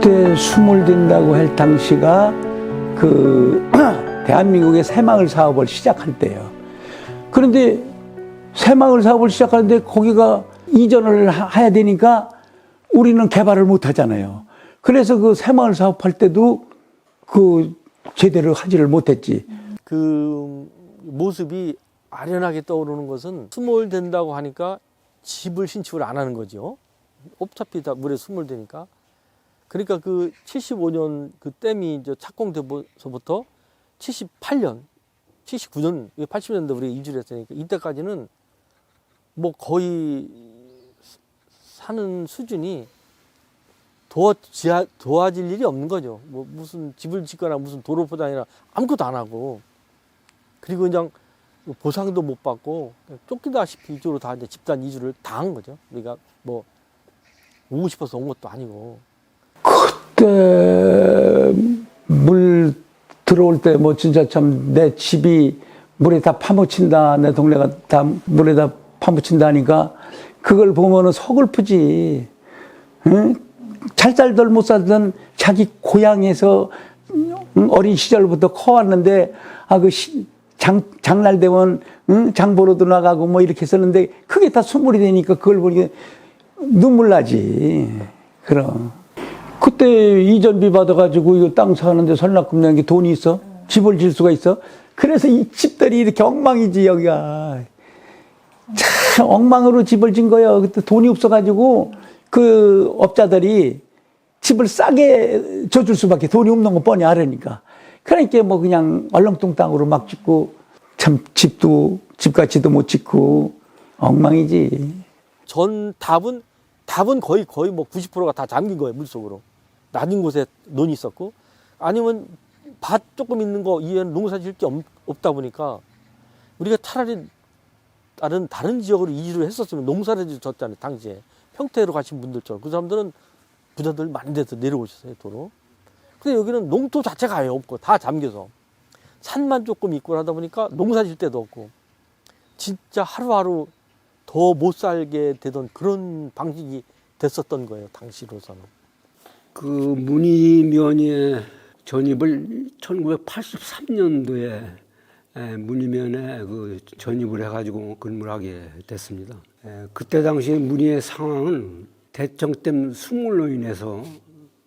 그때 숨을 든다고 할 당시가 그 대한민국의 새마을 사업을 시작할 때예요. 그런데 새마을 사업을 시작하는데 거기가 이전을 해야 되니까 우리는 개발을 못 하잖아요. 그래서 그 새마을 사업할 때도 그 제대로 하지를 못했지. 그 모습이 아련하게 떠오르는 것은 수몰 된다고 하니까 집을 신축을 안 하는 거죠. 어차피 다 물에 수몰되니까. 그러니까 그 75년 그 댐이 이제 착공돼서부터 78년, 79년, 80년대 우리가 이주를 했으니까 이때까지는 뭐 거의 사는 수준이 도와질 일이 없는 거죠. 뭐 무슨 집을 짓거나 무슨 도로 포장이나 아무것도 안 하고, 그리고 그냥 보상도 못 받고 쫓기다시피 이쪽으로 다 이제 집단 이주를 다 한 거죠. 우리가 뭐 오고 싶어서 온 것도 아니고. 그때 물 들어올 때 뭐 진짜 참 내 집이 물에 다 파묻힌다, 내 동네가 다 물에 다 파묻힌다니까 그걸 보면은 서글프지. 응? 잘 못 살던 자기 고향에서 어린 시절부터 커왔는데 장날 되면 장 보러도 나가고 뭐 이렇게 했었는데 그게 다 수몰이 되니까 그걸 보니까 눈물 나지. 그럼 그때 이전비 받아가지고 이거 땅 사는데 설납금 내는 게 돈이 있어? 집을 질 수가 있어? 그래서 이 집들이 이렇게 엉망이지. 여기가 참 엉망으로 집을 진 거예요. 그때 돈이 없어가지고 그 업자들이 집을 싸게 줘줄 수밖에, 돈이 없는 거 뻔히 알으니까. 그러니까 뭐 그냥 얼렁뚱 땅으로 막 짓고, 참 집같이도 못 짓고 엉망이지. 답은 거의 뭐 90%가 다 잠긴 거예요, 물속으로. 낮은 곳에 논이 있었고, 아니면 밭 조금 있는 거 이외에는 농사 지을 게 없다 보니까 우리가 차라리 다른 지역으로 이주를 했었으면 농사를 졌잖아요, 당시에. 평택으로 가신 분들처럼. 그 사람들은 부자들 많은 데서 내려오셨어요, 도로. 근데 여기는 농토 자체가 아예 없고 다 잠겨서 산만 조금 있고 하다 보니까 농사 질 데도 없고 진짜 하루하루 더 못 살게 되던 그런 방식이 됐었던 거예요, 당시로서는. 그 문희면의 전입을 1983년도에 문희면에 그 전입을 해가지고 근무를 하게 됐습니다. 그때 당시 문희의 상황은 대청댐 수몰로 인해서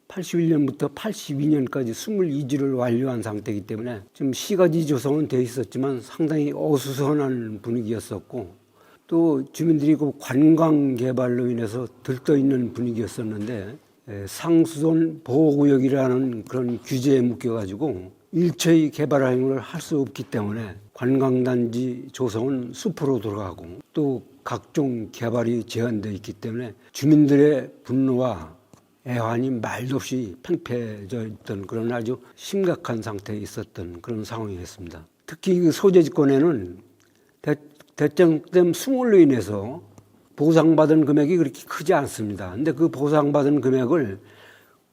81년부터 82년까지 22지를 완료한 상태이기 때문에 좀 시가지 조성은 돼 있었지만 상당히 어수선한 분위기였었고, 또 주민들이 그 관광 개발로 인해서 들떠있는 분위기였었는데 상수선 보호구역이라는 그런 규제에 묶여가지고 일체의 개발 행위를 할 수 없기 때문에 관광단지 조성은 숲으로 돌아가고 또 각종 개발이 제한되어 있기 때문에 주민들의 분노와 애환이 말도 없이 팽배해져 있던 그런 아주 심각한 상태에 있었던 그런 상황이었습니다. 특히 그 소재지권에는 대청댐 수몰로 인해서 보상받은 금액이 그렇게 크지 않습니다. 근데 그 보상받은 금액을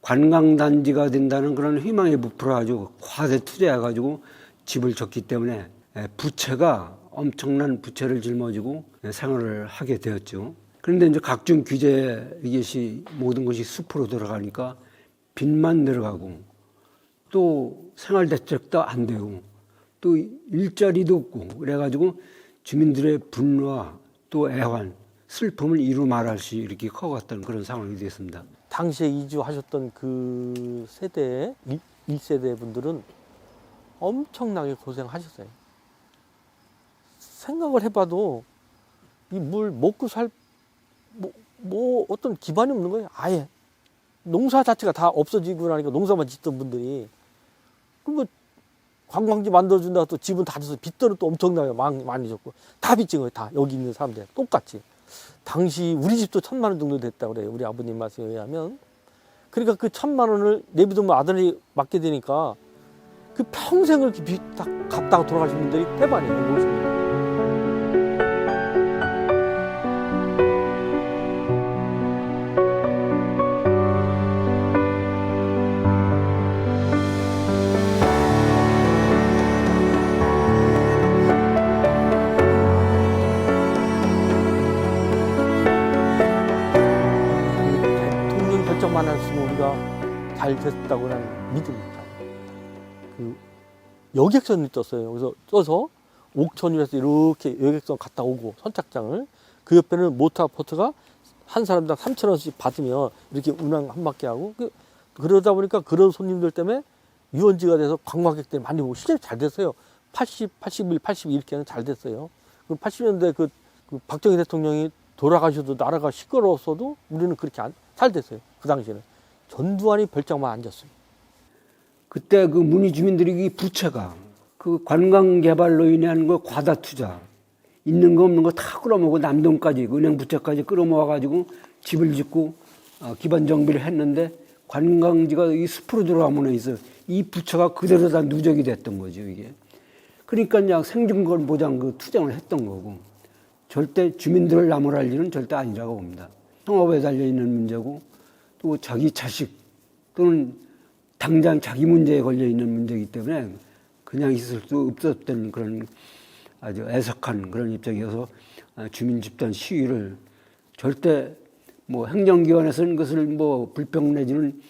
관광단지가 된다는 그런 희망에 부풀어가지고 과대 투자해가지고 집을 졌기 때문에 부채가 엄청난 부채를 짊어지고 생활을 하게 되었죠. 그런데 이제 각종 규제 이것이 모든 것이 숲으로 들어가니까 빚만 늘어가고 또 생활 대책도 안 되고 또 일자리도 없고 그래가지고 주민들의 분노와 또 애환, 슬픔을 이루 말할 수 이렇게 커갔던 그런 상황이 됐습니다. 당시에 이주하셨던 그 세대, 1세대 분들은 엄청나게 고생하셨어요. 생각을 해봐도 이 물 먹고 뭐 어떤 기반이 없는 거예요. 아예 농사 자체가 다 없어지고 나니까 농사만 짓던 분들이 뭐 관광지 만들어준다고 또 집은 다 져서 빚들은 또 엄청나게 많이 졌고 다 빚진 거예요. 다 여기 있는 사람들 똑같이. 당시 우리 집도 1,000만 원 정도 됐다고 그래요, 우리 아버님 말씀에 의하면. 그러니까 그 1,000만 원을 내비두면 아들이 맡게 되니까 그 평생을 빚 다 갚다가 돌아가신 분들이 대반이에요. 대통령 결정만 했으면 우리가 됐다고 나는 믿습니다. 그 여객선이 떴어요. 그래서 떠서 옥천이라서 이렇게 여객선 갔다 오고 선착장을 그 옆에는 모터포트가 한 사람당 3,000원씩 받으면 이렇게 운항 한 바퀴 하고 그러다 보니까 그런 손님들 때문에 유원지가 돼서 관광객들이 많이 오고 실제로 잘 됐어요. 80, 81, 82 이렇게는 잘 됐어요. 그 80년대 그 박정희 대통령이 돌아가셔도 나라가 시끄러웠어도 우리는 그렇게 잘 됐어요. 그 당시에는 전두환이 별장만 앉았어요. 그때 그 문희 주민들이 이 부채가 그 관광 개발로 인한 거 과다 투자 있는 거 없는 거 다 끌어모으고 남동까지 은행 부채까지 끌어모아 가지고 집을 짓고 기반 정비를 했는데 관광지가 이 숲으로 들어가면 있어 이 부채가 그대로 다 누적이 됐던 거죠 이게. 그러니까 그냥 생존권 보장 그 투쟁을 했던 거고 절대 주민들을 나무랄 일은 절대 아니라고 봅니다. 통합에 달려 있는 문제고 또 자기 자식 또는 당장 자기 문제에 걸려 있는 문제이기 때문에 그냥 있을 수 없었던 그런 아주 애석한 그런 입장이어서 주민 집단 시위를 절대 뭐 행정기관에서는 그것을 뭐 불평 내지는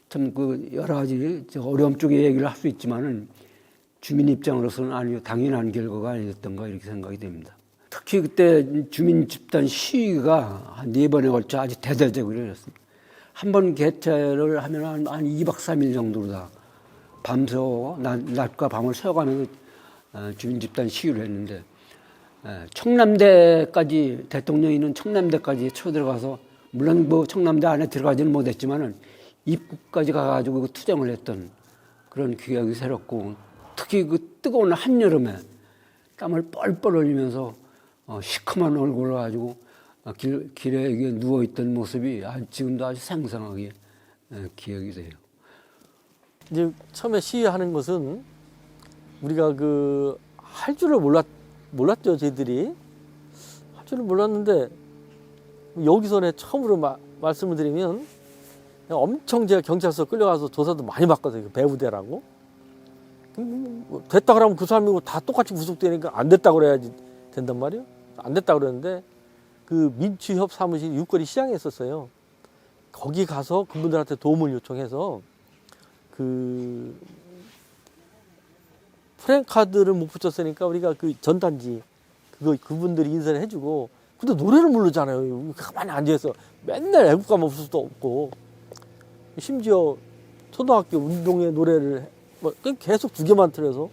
참 그 여러 가지 어려움 쪽에 얘기를 할 수 있지만은 주민 입장으로서는 아니요 당연한 결과가 아니었던가 이렇게 생각이 됩니다. 특히 그때 주민 집단 시위가 한 4번에 걸쳐 아주 대대적으로 일어났습니다. 한 번 개최를 하면 한 2박 3일 정도로 다 밤새워 낮과 밤을 새워가면서 주민 집단 시위를 했는데 청남대까지 대통령이 있는 청남대까지 쳐들어가서 물론 뭐 청남대 안에 들어가지는 못했지만은 입구까지 가가지고 투쟁을 했던 그런 기억이 새롭고 특히 그 뜨거운 한여름에 땀을 뻘뻘 흘리면서 시커먼 얼굴을 가지고 길에 누워있던 모습이 지금도 아주 생생하게 기억이 돼요. 이제 처음에 시위하는 것은 우리가 그 할 줄을 몰랐죠. 저희들이 할 줄을 몰랐는데 여기서 처음으로 말씀을 드리면 엄청 제가 경찰서 끌려가서 조사도 많이 받거든요. 배우대라고. 됐다 그러면 그 사람이 다 똑같이 구속되니까 안 됐다 그래야지 된단 말이에요. 안 됐다 그러는데 그 민추협 사무실 육거리 시장에 있었어요. 거기 가서 그분들한테 도움을 요청해서 그 프랭카드를 못 붙였으니까 우리가 그 전단지 그분들이 인쇄를 해주고 근데 노래를 모르잖아요. 가만히 앉아서 맨날 애국가만 부를 수도 없고 심지어 초등학교 운동회 노래를 계속 2개만 틀어서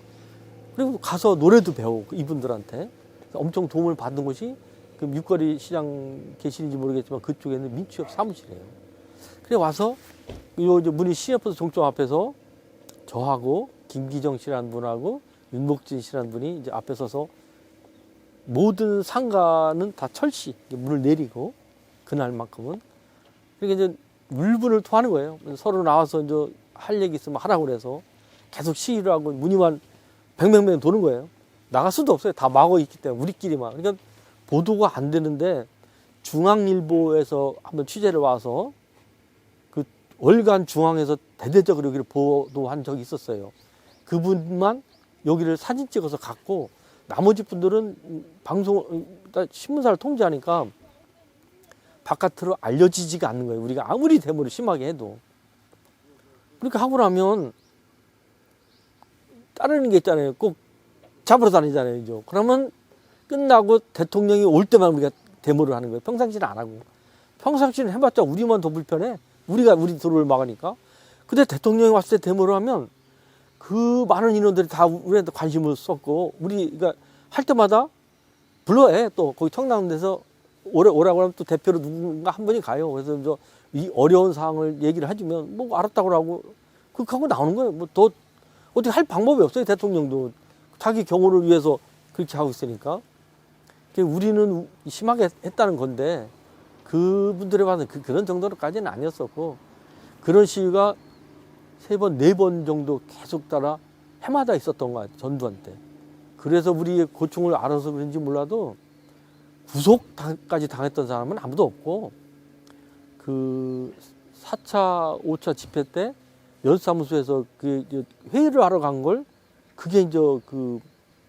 그리고 가서 노래도 배우고 이분들한테 엄청 도움을 받는 곳이 그 육거리 시장 계시는지 모르겠지만 그쪽에 있는 민추협 사무실이에요. 그래 와서 요 문희 CF 종점 앞에서 저하고 김기정 씨라는 분하고 윤목진 씨라는 분이 이제 앞에 서서 모든 상가는 다 철시 문을 내리고 그날만큼은 그러니까 이제 물분을 토하는 거예요. 서로 나와서 이제 할 얘기 있으면 하라고 그래서 계속 시위를 하고 문희만 뱅뱅뱅 도는 거예요. 나갈 수도 없어요. 다 막어 있기 때문에 우리끼리만. 그러니까 보도가 안 되는데 중앙일보에서 한번 취재를 와서 그 월간 중앙에서 대대적으로 여기를 보도한 적이 있었어요. 그분만 여기를 사진 찍어서 갔고 나머지 분들은 방송 신문사를 통제하니까 바깥으로 알려지지가 않는 거예요. 우리가 아무리 데모를 심하게 해도. 그러니까 하고 나면 따르는 게 있잖아요. 꼭 잡으러 다니잖아요. 이제. 그러면 끝나고 대통령이 올 때만 우리가 데모를 하는 거예요. 평상시는 안 하고. 평상시는 해봤자 우리만 더 불편해. 우리 도로를 막으니까. 근데 대통령이 왔을 때 데모를 하면 그 많은 인원들이 다 우리한테 관심을 썼고 우리가 할 때마다 불러해. 또 거기 청남대에서 오라고 하면 또 대표로 누군가 한 분이 가요. 그래서 이 어려운 상황을 얘기를 해주면 뭐 알았다고 하고 그렇게 하고 나오는 거예요. 뭐 더 어떻게 할 방법이 없어요. 대통령도 자기 경호를 위해서 그렇게 하고 있으니까. 우리는 심하게 했다는 건데 그분들에 봐서 그런 정도로까지는 아니었었고 그런 시위가 3번, 4번 정도 계속 따라 해마다 있었던 것 같아요. 전두환 때. 그래서 우리의 고충을 알아서 그런지 몰라도 구속까지 당했던 사람은 아무도 없고 그 4차, 5차 집회 때 연수사무소에서 그 회의를 하러 간 걸 그게 이제 그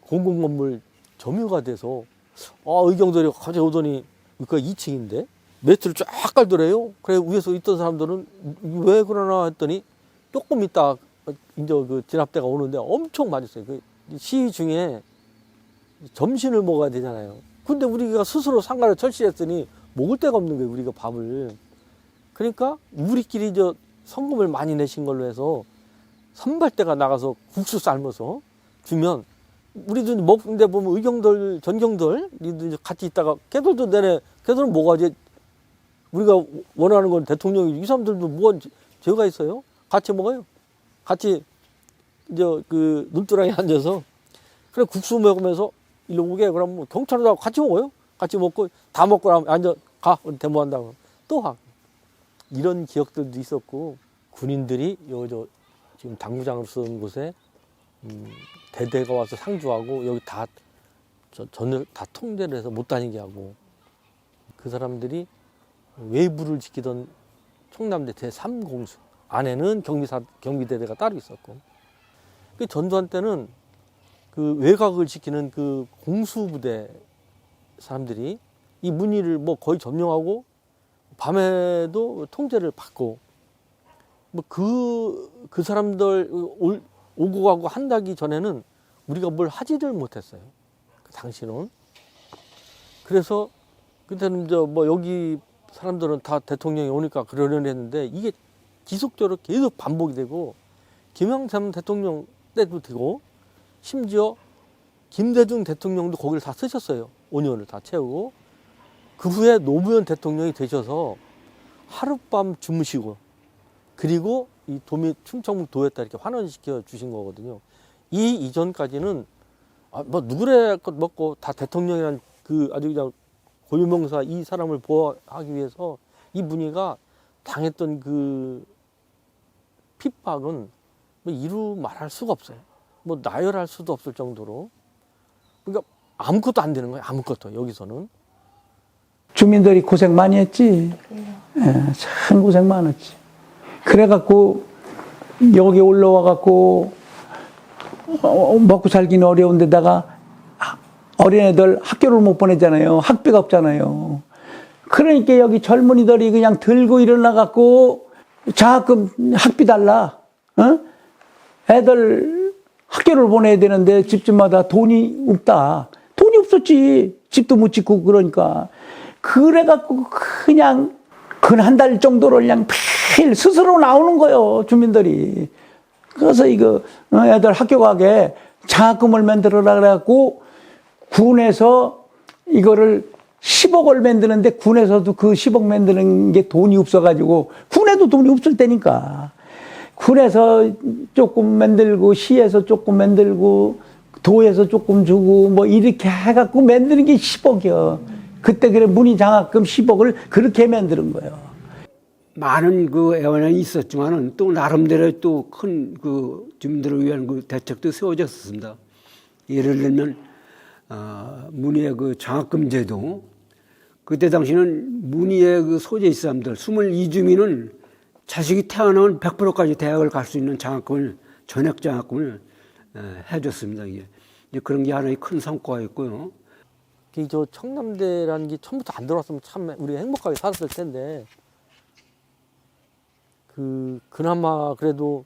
공공건물 점유가 돼서 의경들이 갑자기 오더니 그러니까 2층인데 매트를 쫙 깔더래요. 그래 위에서 있던 사람들은 왜 그러나 했더니 조금 있다 이제 그 진압대가 오는데 엄청 맞았어요. 그 시위 중에 점심을 먹어야 되잖아요. 근데 우리가 스스로 상가를 철시했으니 먹을 데가 없는 거예요. 우리가 밥을. 그러니까 우리끼리 저 성금을 많이 내신 걸로 해서 선발대가 나가서 국수 삶아서 주면 우리도 먹는데 보면 의경들, 전경들 이들 같이 있다가 걔들도 내내 걔들은 뭐가 이제 우리가 원하는 건 대통령이 이 사람들도 뭐 죄가 있어요? 같이 먹어요. 같이 이제 그 눈두랑에 앉아서 그래 국수 먹으면서 일로 오게 그러면 뭐 경찰하고 같이 먹어요. 같이 먹고 다 먹고 나면 앉아 가 데모한다고 또 하고 이런 기억들도 있었고 군인들이 요 지금 당구장으로 쓰는 곳에 대대가 와서 상주하고 여기 다 전을 다 통제를 해서 못 다니게 하고 그 사람들이 외부를 지키던 청남대 제3공수 안에는 경비대대가 따로 있었고 그 전두환 때는 그 외곽을 지키는 그 공수부대 사람들이 이 문의를 뭐 거의 점령하고 밤에도 통제를 받고 뭐 그 사람들 오고 가고 한다기 전에는 우리가 뭘 하지를 못했어요. 그 당시는. 그래서 그때는 뭐 여기 사람들은 다 대통령이 오니까 그러려니 했는데 이게 지속적으로 계속 반복이 되고 김영삼 대통령 때도 되고 심지어 김대중 대통령도 거기를 다 쓰셨어요. 5년을 다 채우고 그 후에 노무현 대통령이 되셔서 하룻밤 주무시고 그리고 이 충청북 도에다 이렇게 환원시켜 주신 거거든요. 이 이전까지는 뭐 누구래 것 먹고 다 대통령이란 그 아주 그냥 고유명사 이 사람을 보호하기 위해서 이 문의가 당했던 그 핍박은 뭐 이루 말할 수가 없어요. 뭐 나열할 수도 없을 정도로. 그러니까 아무것도 안 되는 거예요. 아무것도 여기서는. 주민들이 고생 많이 했지. 예, 참 고생 많았지. 그래갖고 여기 올라와갖고 먹고 살기는 어려운 데다가 어린애들 학교를 못 보내잖아요. 학비가 없잖아요. 그러니까 여기 젊은이들이 그냥 들고 일어나갖고 장학금 학비 달라. 어? 애들 학교를 보내야 되는데 집집마다 돈이 없다. 돈이 없었지. 집도 못 짓고 그러니까. 그래갖고 그냥 한 달 정도로 그냥 매일 스스로 나오는 거예요. 주민들이. 그래서 이거 애들 학교 가게 장학금을 만들어라 그래갖고 군에서 이거를 10억을 만드는데 군에서도 그 10억 만드는 게 돈이 없어가지고 군에도 돈이 없을 때니까 군에서 조금 만들고 시에서 조금 만들고 도에서 조금 주고 뭐 이렇게 해갖고 만드는 게 10억이요. 그때 그래 문희 장학금 10억을 그렇게 만드는 거예요. 많은 그 애원이 있었지만은 또 나름대로 또 큰 그 주민들을 위한 그 대책도 세워졌습니다. 예를 들면 문희의 그 장학금 제도. 그때 당시는 문희의 그 소재 사람들 22주민은 자식이 태어나면 100%까지 대학을 갈 수 있는 장학금을 전액 장학금을 해줬습니다. 이게 그런 게 하나의 큰 성과였고요. 저 청남대라는 게 처음부터 안 들어왔으면 참 우리 행복하게 살았을 텐데 그나마 그래도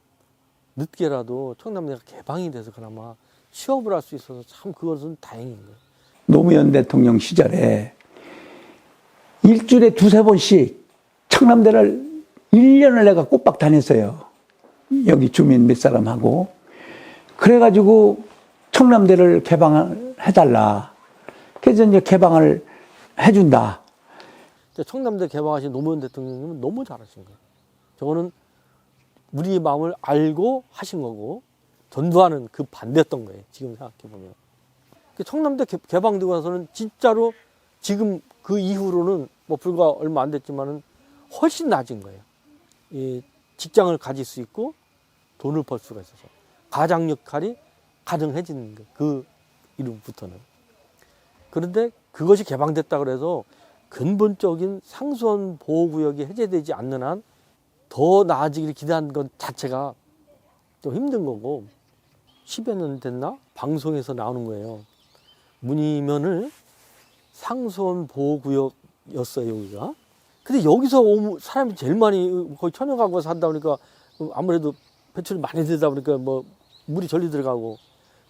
늦게라도 청남대가 개방이 돼서 그나마 취업을 할 수 있어서 참 그것은 다행인 거예요. 노무현 대통령 시절에 일주일에 2-3번씩 청남대를 1년을 내가 꼬박 다녔어요. 여기 주민 몇 사람하고. 그래가지고 청남대를 개방을 해달라. 그래서 이제 개방을 해준다. 청남대 개방하신 노무현 대통령님은 너무 잘하신 거예요. 저거는 우리의 마음을 알고 하신 거고 전두환은 그 반대였던 거예요. 지금 생각해보면. 청남대 개방되고 나서는 진짜로 지금 그 이후로는 뭐 불과 얼마 안 됐지만은 훨씬 나아진 거예요. 이 직장을 가질 수 있고 돈을 벌 수가 있어서 가장 역할이 가능해지는 거예요. 그 이후부터는. 그런데 그것이 개방됐다 그래서 근본적인 상수원 보호구역이 해제되지 않는 한 더 나아지기를 기대하는 것 자체가 좀 힘든 거고 10여 년 됐나? 방송에서 나오는 거예요. 문희면을 상수원 보호구역이었어요, 여기가. 근데 여기서 사람이 제일 많이 거의 천여 가구가 산다 보니까 아무래도 배출이 많이 되다 보니까 뭐 물이 절리 들어가고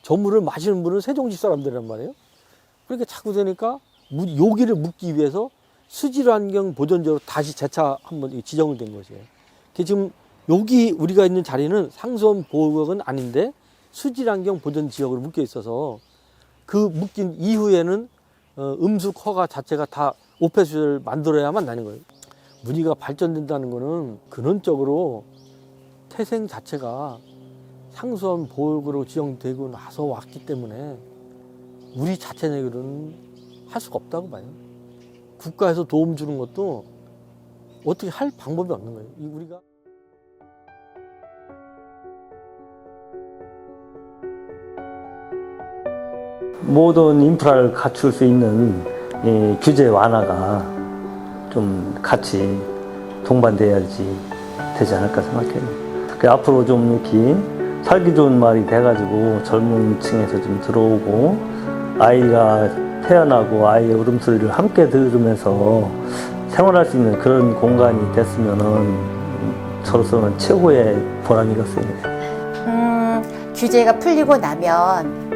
저 물을 마시는 분은 세종시 사람들이란 말이에요. 그러니까 자꾸 되니까 여기를 묻기 위해서 수질환경 보전지역으로 다시 재차 한번 지정을 된 것이에요. 지금 여기 우리가 있는 자리는 상수원 보호구역은 아닌데 수질환경 보전지역으로 묶여 있어서 그 묶인 이후에는 음숙 허가 자체가 다 오폐수를 만들어야만 나는 거예요. 문의가 발전된다는 거는 근원적으로 태생 자체가 상수원 보호구역으로 지정되고 나서 왔기 때문에 우리 자체 내기로는 할 수가 없다고 봐요. 국가에서 도움 주는 것도 어떻게 할 방법이 없는 거예요. 우리가 모든 인프라를 갖출 수 있는 이 규제 완화가 좀 같이 동반돼야지 되지 않을까 생각해요. 앞으로 좀 이렇게 살기 좋은 마을이 돼가지고 젊은 층에서 좀 들어오고 아이가 태어나고 아이의 울음소리를 함께 들으면서 생활할 수 있는 그런 공간이 됐으면은 저로서는 최고의 보람이겠습니다. 규제가 풀리고 나면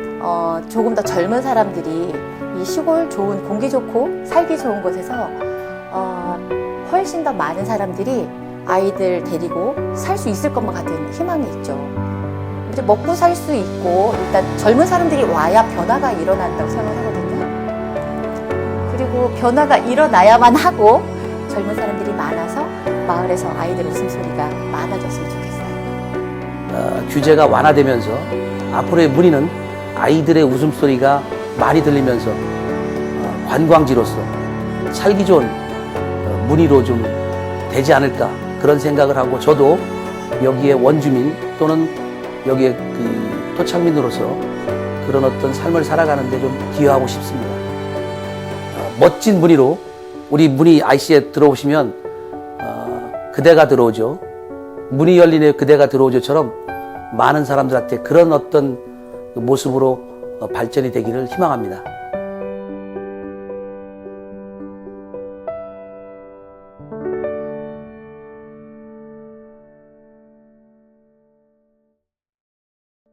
조금 더 젊은 사람들이 이 시골 좋은 공기 좋고 살기 좋은 곳에서 훨씬 더 많은 사람들이 아이들 데리고 살 수 있을 것만 같은 희망이 있죠. 이제 먹고 살 수 있고 일단 젊은 사람들이 와야 변화가 일어난다고 생각하거든요. 그리고 변화가 일어나야만 하고 젊은 사람들이 많아서 마을에서 아이들 웃음소리가 많아졌으면 좋겠어요. 규제가 완화되면서 앞으로의 문의는 아이들의 웃음소리가 많이 들리면서 관광지로서 살기 좋은 문의로 좀 되지 않을까 그런 생각을 하고 저도 여기에 원주민 또는 여기에 그 토착민으로서 그런 어떤 삶을 살아가는데 좀 기여하고 싶습니다. 멋진 문의로 우리 문의 IC에 들어오시면 그대가 들어오죠. 문이 열리네 그대가 들어오죠처럼 많은 사람들한테 그런 어떤 모습으로 발전이 되기를 희망합니다.